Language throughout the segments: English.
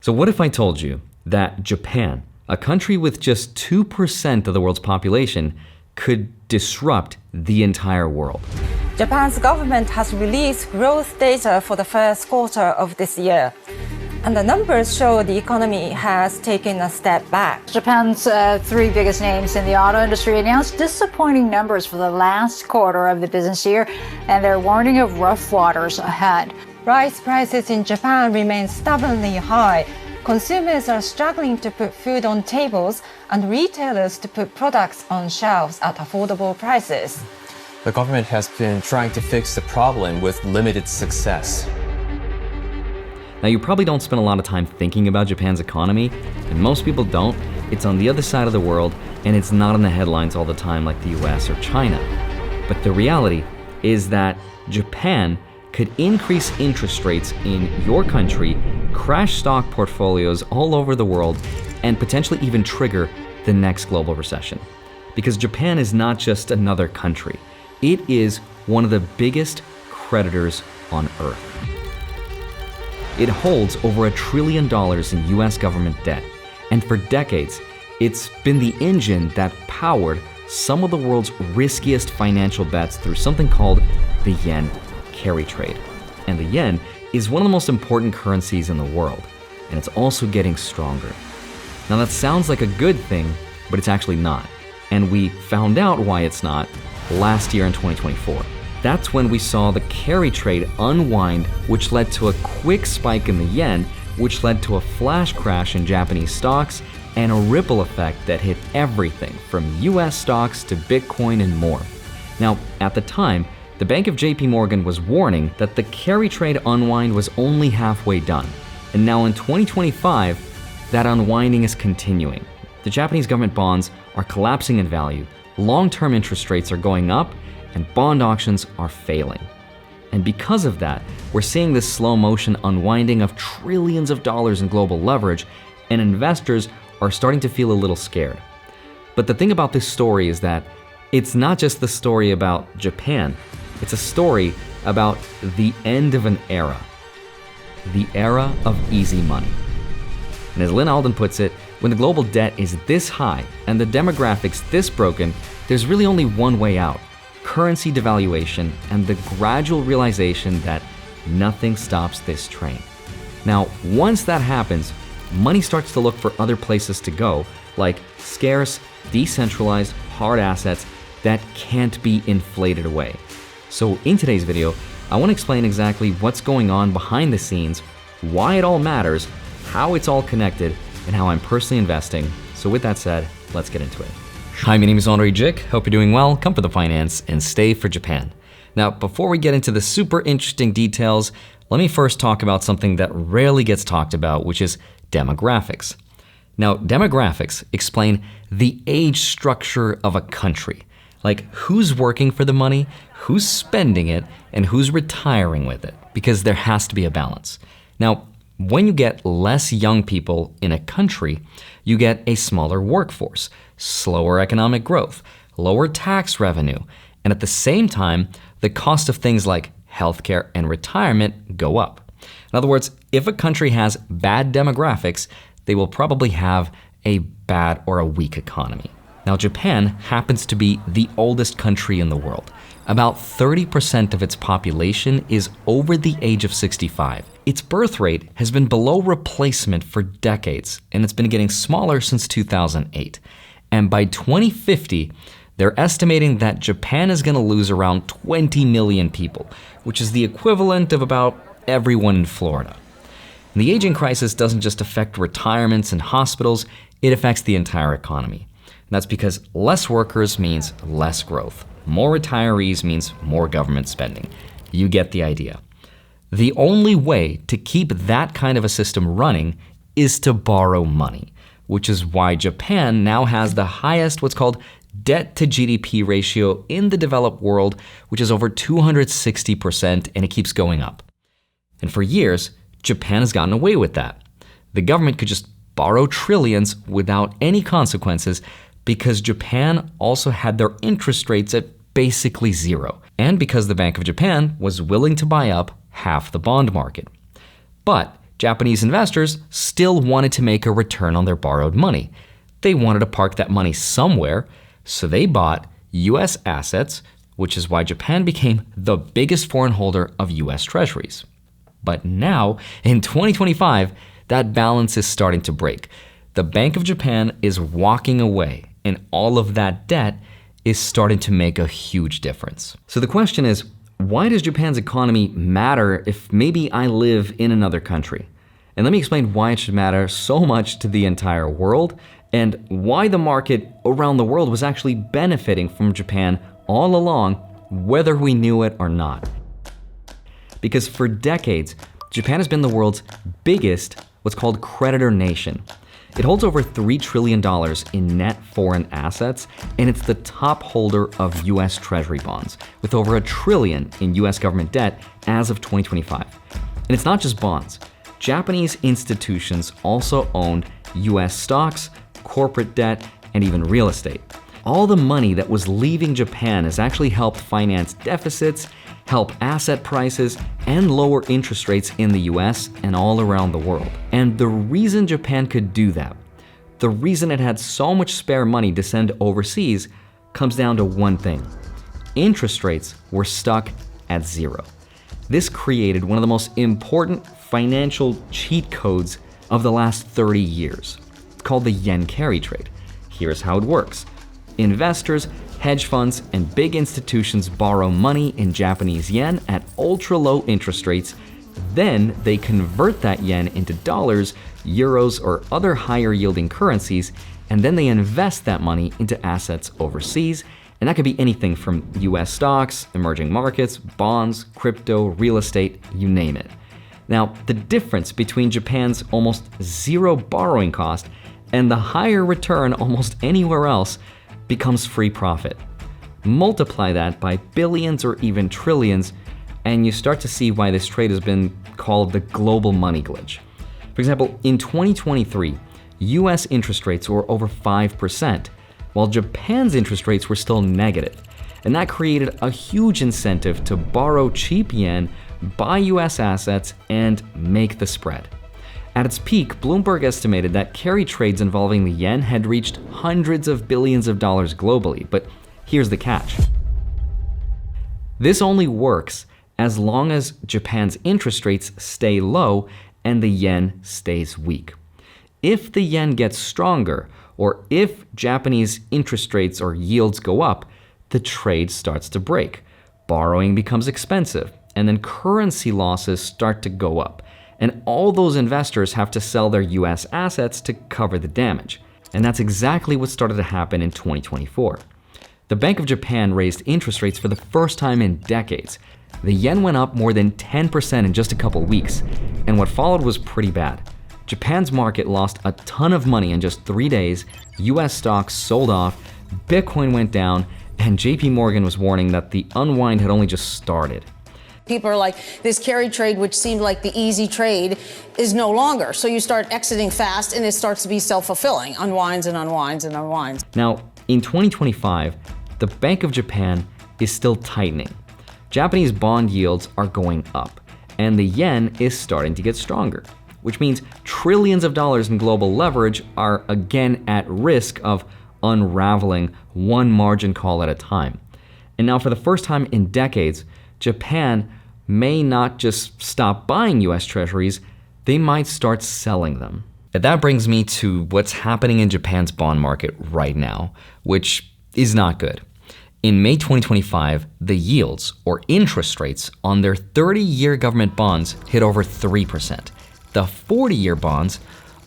So what if I told you that Japan, a country with just 2% of the world's population, could disrupt the entire world? Japan's government has released growth data for the first quarter of this year. And the numbers show the economy has taken a step back. Japan's three biggest names in the auto industry announced disappointing numbers for the last quarter of the business year, and they're warning of rough waters ahead. Rice prices in Japan remain stubbornly high. Consumers are struggling to put food on tables and retailers to put products on shelves at affordable prices. The government has been trying to fix the problem with limited success. Now, you probably don't spend a lot of time thinking about Japan's economy, and most people don't. It's on the other side of the world, and it's not in the headlines all the time like the US or China. But the reality is that Japan could increase interest rates in your country, crash stock portfolios all over the world, and potentially even trigger the next global recession. Because Japan is not just another country. It is one of the biggest creditors on earth. It holds over $1 trillion in US government debt, and for decades, it's been the engine that powered some of the world's riskiest financial bets through something called the yen carry trade. And the yen is one of the most important currencies in the world, and it's also getting stronger. Now that sounds like a good thing, but it's actually not. And we found out why it's not last year in 2024. That's when we saw the carry trade unwind, which led to a quick spike in the yen, which led to a flash crash in Japanese stocks and a ripple effect that hit everything from US stocks to Bitcoin and more. Now, at the time, the Bank of JP Morgan was warning that the carry trade unwind was only halfway done. And now in 2025, that unwinding is continuing. The Japanese government bonds are collapsing in value, long-term interest rates are going up, and bond auctions are failing. And because of that, we're seeing this slow motion unwinding of trillions of dollars in global leverage, and investors are starting to feel a little scared. But the thing about this story is that it's not just the story about Japan. It's a story about the end of an era. The era of easy money. And as Lynn Alden puts it, when the global debt is this high and the demographics this broken, there's really only one way out: currency devaluation and the gradual realization that nothing stops this train. Now, once that happens, money starts to look for other places to go, like scarce, decentralized, hard assets that can't be inflated away. So in today's video, I want to explain exactly what's going on behind the scenes, why it all matters, how it's all connected, and how I'm personally investing. So with that said, let's get into it. Hi, my name is Andrei Jikh. Hope you're doing well. Come for the finance and stay for Japan. Now, before we get into the super interesting details, let me first talk about something that rarely gets talked about, which is demographics. Now, demographics explain the age structure of a country. Like who's working for the money, who's spending it, and who's retiring with it, because there has to be a balance. Now, when you get less young people in a country, you get a smaller workforce, slower economic growth, lower tax revenue, and at the same time, the cost of things like healthcare and retirement go up. In other words, if a country has bad demographics, they will probably have a bad or a weak economy. Now, Japan happens to be the oldest country in the world. About 30% of its population is over the age of 65. Its birth rate has been below replacement for decades, and it's been getting smaller since 2008. And by 2050, they're estimating that Japan is going to lose around 20 million people, which is the equivalent of about everyone in Florida. And the aging crisis doesn't just affect retirements and hospitals, it affects the entire economy. And that's because less workers means less growth. More retirees means more government spending. You get the idea. The only way to keep that kind of a system running is to borrow money, which is why Japan now has the highest what's called debt to GDP ratio in the developed world, which is over 260%, and it keeps going up. And for years, Japan has gotten away with that. The government could just borrow trillions without any consequences because Japan also had their interest rates at basically zero, and because the Bank of Japan was willing to buy up half the bond market. But Japanese investors still wanted to make a return on their borrowed money. They wanted to park that money somewhere, so they bought US assets, which is why Japan became the biggest foreign holder of US treasuries. But now, in 2025, that balance is starting to break. The Bank of Japan is walking away, and all of that debt is starting to make a huge difference. So the question is, why does Japan's economy matter if maybe I live in another country? And let me explain why it should matter so much to the entire world, and why the market around the world was actually benefiting from Japan all along, whether we knew it or not. Because for decades, Japan has been the world's biggest, what's called creditor nation. It holds over $3 trillion in net foreign assets, and it's the top holder of US Treasury bonds, with over $1 trillion in US government debt as of 2025. And it's not just bonds. Japanese institutions also owned US stocks, corporate debt, and even real estate. All the money that was leaving Japan has actually helped finance deficits, help asset prices, and lower interest rates in the US and all around the world. And the reason Japan could do that, the reason it had so much spare money to send overseas, comes down to one thing. Interest rates were stuck at zero. This created one of the most important financial cheat codes of the last 30 years. It's called the yen carry trade. Here's how it works. Investors, hedge funds, and big institutions borrow money in Japanese yen at ultra-low interest rates. Then they convert that yen into dollars, euros, or other higher-yielding currencies, and then they invest that money into assets overseas. And that could be anything from US stocks, emerging markets, bonds, crypto, real estate, you name it. Now, the difference between Japan's almost zero borrowing cost and the higher return almost anywhere else becomes free profit. Multiply that by billions or even trillions, and you start to see why this trade has been called the global money glitch. For example, in 2023, US interest rates were over 5%, while Japan's interest rates were still negative. And that created a huge incentive to borrow cheap yen, buy US assets, and make the spread. At its peak, Bloomberg estimated that carry trades involving the yen had reached hundreds of billions of dollars globally, but here's the catch. This only works as long as Japan's interest rates stay low and the yen stays weak. If the yen gets stronger, or if Japanese interest rates or yields go up, the trade starts to break. Borrowing becomes expensive, and then currency losses start to go up. And all those investors have to sell their US assets to cover the damage. And that's exactly what started to happen in 2024. The Bank of Japan raised interest rates for the first time in decades. The yen went up more than 10% in just a couple weeks, and what followed was pretty bad. Japan's market lost a ton of money in just 3 days, US stocks sold off, Bitcoin went down, and JP Morgan was warning that the unwind had only just started. People are like, this carry trade, which seemed like the easy trade, is no longer. So you start exiting fast and it starts to be self-fulfilling, unwinds and unwinds and unwinds. Now, in 2025, the Bank of Japan is still tightening. Japanese bond yields are going up, and the yen is starting to get stronger, which means trillions of dollars in global leverage are again at risk of unraveling one margin call at a time. And now, for the first time in decades, Japan may not just stop buying US treasuries, they might start selling them. And that brings me to what's happening in Japan's bond market right now, which is not good. In May 2025, the yields, or interest rates, on their 30-year government bonds hit over 3%. The 40-year bonds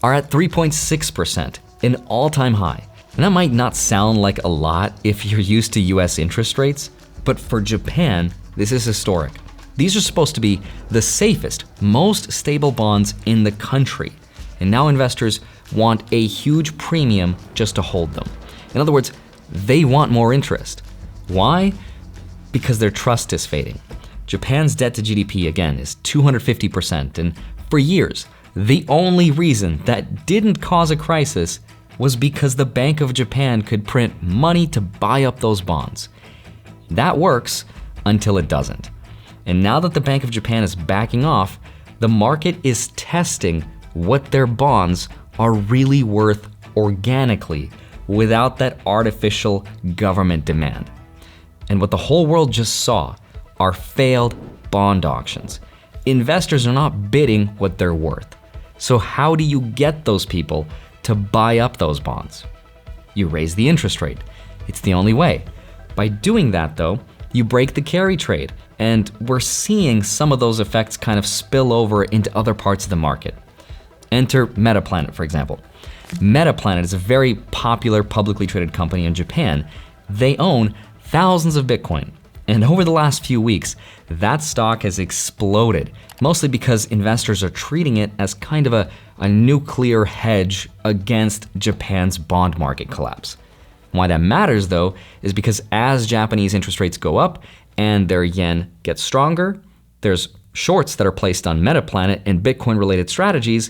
are at 3.6%, an all-time high. And that might not sound like a lot if you're used to US interest rates, but for Japan, this is historic. These are supposed to be the safest, most stable bonds in the country. And now investors want a huge premium just to hold them. In other words, they want more interest. Why? Because their trust is fading. Japan's debt to GDP, again, is 250%. And for years, the only reason that didn't cause a crisis was because the Bank of Japan could print money to buy up those bonds. That works until it doesn't. And now that the Bank of Japan is backing off, The market is testing what their bonds are really worth organically without that artificial government demand. And what the whole world just saw are failed bond auctions. Investors are not bidding what they're worth. So how do you get those people to buy up those bonds? You raise the interest rate. It's the only way. By doing that though, you break the carry trade, and we're seeing some of those effects kind of spill over into other parts of the market. Enter Metaplanet, for example. Metaplanet is a very popular publicly traded company in Japan. They own thousands of Bitcoin. And over the last few weeks, that stock has exploded, mostly because investors are treating it as kind of a nuclear hedge against Japan's bond market collapse. Why that matters though is because as Japanese interest rates go up and their yen gets stronger, there's shorts that are placed on Metaplanet and Bitcoin related strategies,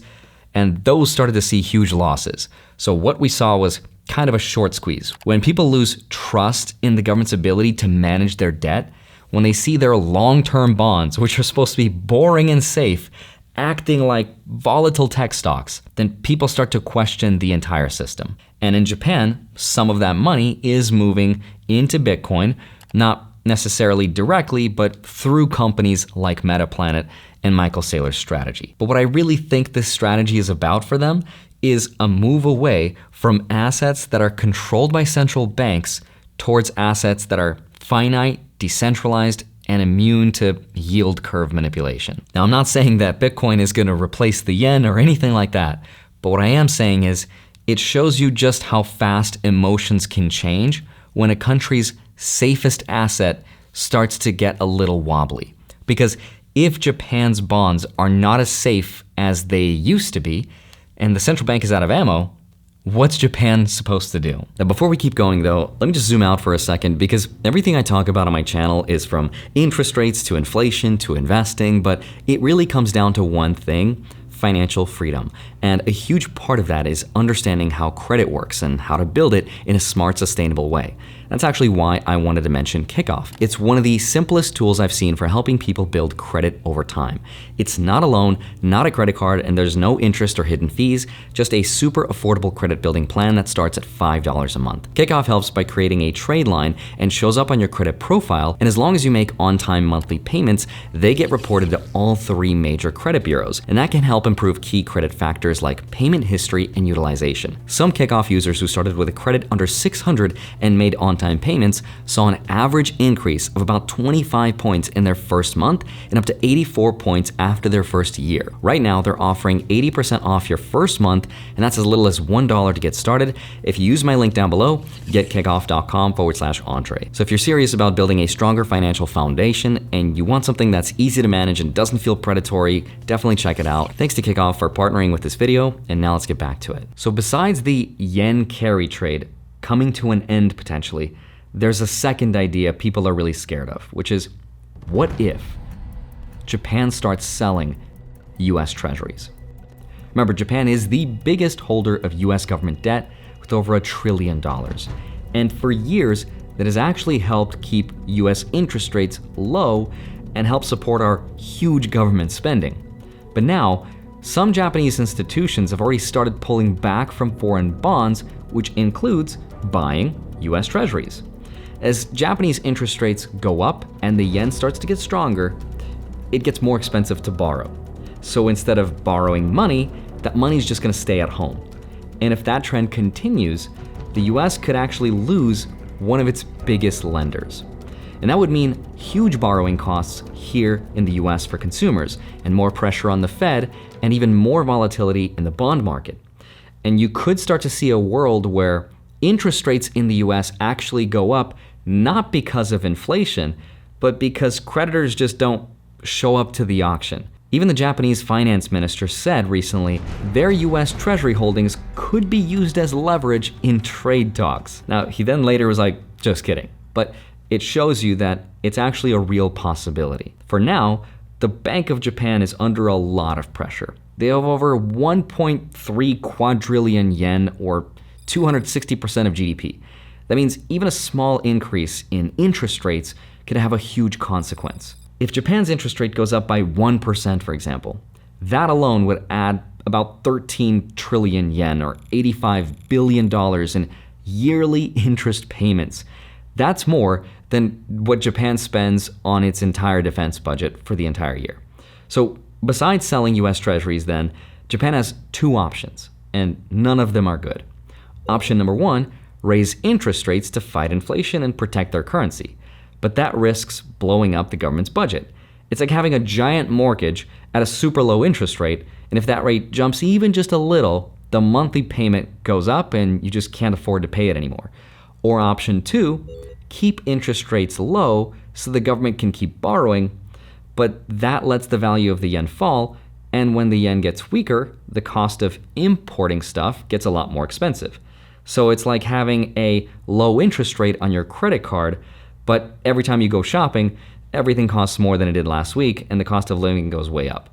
and those started to see huge losses. So what we saw was kind of a short squeeze. When people lose trust in the government's ability to manage their debt, when they see their long-term bonds, which are supposed to be boring and safe, acting like volatile tech stocks, then people start to question the entire system. And in Japan, some of that money is moving into Bitcoin, not necessarily directly, but through companies like Metaplanet and Michael Saylor's strategy. But what I really think this strategy is about for them is a move away from assets that are controlled by central banks towards assets that are finite, decentralized, and immune to yield curve manipulation. Now, I'm not saying that Bitcoin is going to replace the yen or anything like that, but what I am saying is it shows you just how fast emotions can change when a country's safest asset starts to get a little wobbly. Because if Japan's bonds are not as safe as they used to be, and the central bank is out of ammo, what's Japan supposed to do? Now, before we keep going though, let me just zoom out for a second, because everything I talk about on my channel is from interest rates to inflation to investing, but it really comes down to one thing: financial freedom. And a huge part of that is understanding how credit works and how to build it in a smart, sustainable way. That's actually why I wanted to mention Kickoff. It's one of the simplest tools I've seen for helping people build credit over time. It's not a loan, not a credit card, and there's no interest or hidden fees, just a super affordable credit building plan that starts at $5 a month. Kickoff helps by creating a trade line and shows up on your credit profile, and as long as you make on-time monthly payments, they get reported to all 3 major credit bureaus, and that can help improve key credit factors like payment history and utilization. Some Kickoff users who started with a credit under 600 and made on-time payments saw an average increase of about 25 points in their first month and up to 84 points after their first year. Right now, they're offering 80% off your first month, and that's as little as $1 to get started. If you use my link down below, getkickoff.com/Andrei. So if you're serious about building a stronger financial foundation and you want something that's easy to manage and doesn't feel predatory, definitely check it out. Thanks to Kickoff for partnering with this video, and now let's get back to it. So besides the yen carry trade coming to an end potentially, there's a second idea people are really scared of, which is, what if Japan starts selling US treasuries? Remember, Japan is the biggest holder of US government debt with over $1 trillion. And for years, that has actually helped keep US interest rates low and help support our huge government spending. But now, some Japanese institutions have already started pulling back from foreign bonds, which includes buying US treasuries. As Japanese interest rates go up and the yen starts to get stronger, it gets more expensive to borrow. So instead of borrowing money, that money is just going to stay at home. And if that trend continues, the US could actually lose one of its biggest lenders. And that would mean huge borrowing costs here in the US for consumers, and more pressure on the Fed, and even more volatility in the bond market. And you could start to see a world where interest rates in the US actually go up, not because of inflation, but because creditors just don't show up to the auction. Even the Japanese finance minister said recently their US Treasury holdings could be used as leverage in trade talks. Now, he then later was like, just kidding. But it shows you that it's actually a real possibility. For now, the Bank of Japan is under a lot of pressure. They have over 1.3 quadrillion yen, or 260% of GDP. That means even a small increase in interest rates could have a huge consequence. If Japan's interest rate goes up by 1%, for example, That alone would add about 13 trillion yen, or $85 billion in yearly interest payments. That's more than what Japan spends on its entire defense budget for the entire year. So besides selling US treasuries then, Japan has two options, and none of them are good. Option number one, raise interest rates to fight inflation and protect their currency. But that risks blowing up the government's budget. It's like having a giant mortgage at a super low interest rate, and if that rate jumps even just a little, the monthly payment goes up and you just can't afford to pay it anymore. Or option two, keep interest rates low so the government can keep borrowing, but that lets the value of the yen fall, and when the yen gets weaker, the cost of importing stuff gets a lot more expensive. So it's like having a low interest rate on your credit card, but every time you go shopping, everything costs more than it did last week, and the cost of living goes way up.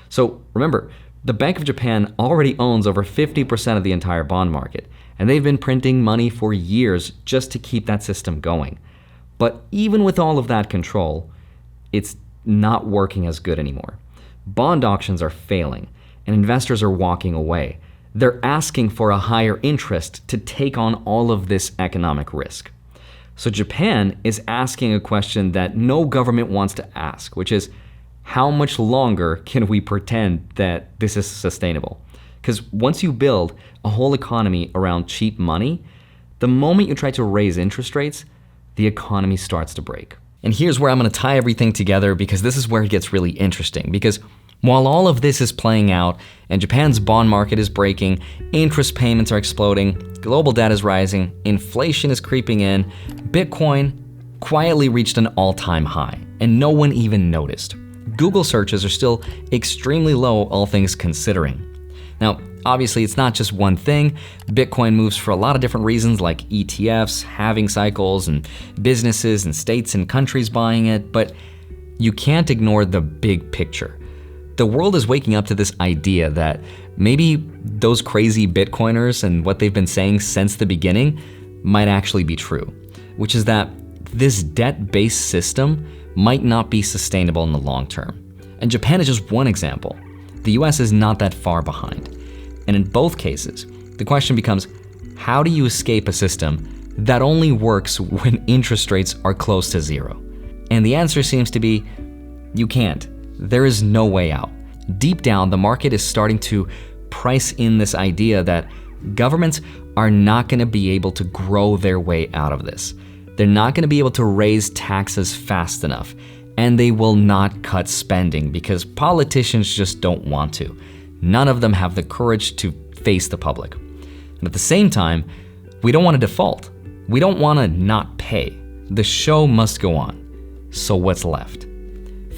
So remember, the Bank of Japan already owns over 50% of the entire bond market, and they've been printing money for years just to keep that system going. But even with all of that control, it's not working as good anymore. Bond auctions are failing, and investors are walking away. They're asking for a higher interest to take on all of this economic risk. So Japan is asking a question that no government wants to ask, which is, how much longer can we pretend that this is sustainable? Because once you build a whole economy around cheap money, the moment you try to raise interest rates, the economy starts to break. And here's where I'm going to tie everything together, because this is where it gets really interesting. Because while all of this is playing out and Japan's bond market is breaking, interest payments are exploding, global debt is rising, inflation is creeping in, Bitcoin quietly reached an all-time high, and no one even noticed. Google searches are still extremely low, all things considering. Now, obviously, it's not just one thing. Bitcoin moves for a lot of different reasons, like ETFs, halving cycles, and businesses and states and countries buying it, but you can't ignore the big picture. The world is waking up to this idea that maybe those crazy Bitcoiners and what they've been saying since the beginning might actually be true, which is that this debt-based system might not be sustainable in the long term. And Japan is just one example. The US is not that far behind. And in both cases, the question becomes, how do you escape a system that only works when interest rates are close to zero? And the answer seems to be, you can't. There is no way out. Deep down, the market is starting to price in this idea that governments are not going to be able to grow their way out of this. They're not going to be able to raise taxes fast enough, and they will not cut spending because politicians just don't want to. None of them have the courage to face the public. And at the same time, we don't want to default. We don't want to not pay. The show must go on. So what's left?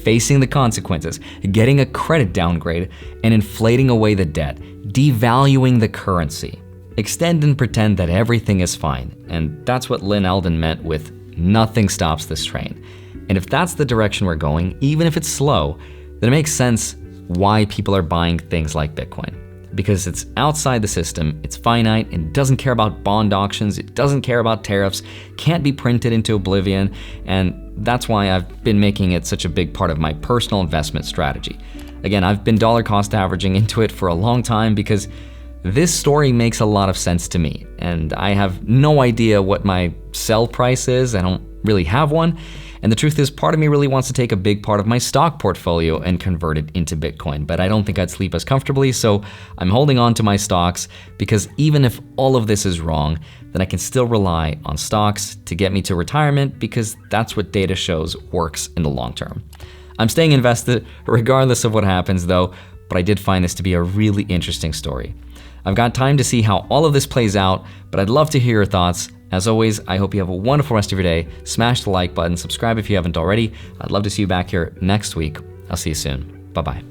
Facing the consequences, getting a credit downgrade, and inflating away the debt, devaluing the currency. Extend and pretend that everything is fine, and that's what Lynn Eldon meant with nothing stops this train. And if that's the direction we're going, even if it's slow, then it makes sense why people are buying things like Bitcoin. Because it's outside the system, it's finite, and it doesn't care about bond auctions, it doesn't care about tariffs, can't be printed into oblivion, and that's why I've been making it such a big part of my personal investment strategy. Again, I've been dollar cost averaging into it for a long time because this story makes a lot of sense to me, and I have no idea what my sell price is. I don't really have one. And the truth is, part of me really wants to take a big part of my stock portfolio and convert it into Bitcoin, but I don't think I'd sleep as comfortably, so I'm holding on to my stocks because even if all of this is wrong, then I can still rely on stocks to get me to retirement because that's what data shows works in the long term. I'm staying invested regardless of what happens though, but I did find this to be a really interesting story. I've got time to see how all of this plays out, but I'd love to hear your thoughts. As always, I hope you have a wonderful rest of your day. Smash the like button, subscribe if you haven't already. I'd love to see you back here next week. I'll see you soon. Bye-bye.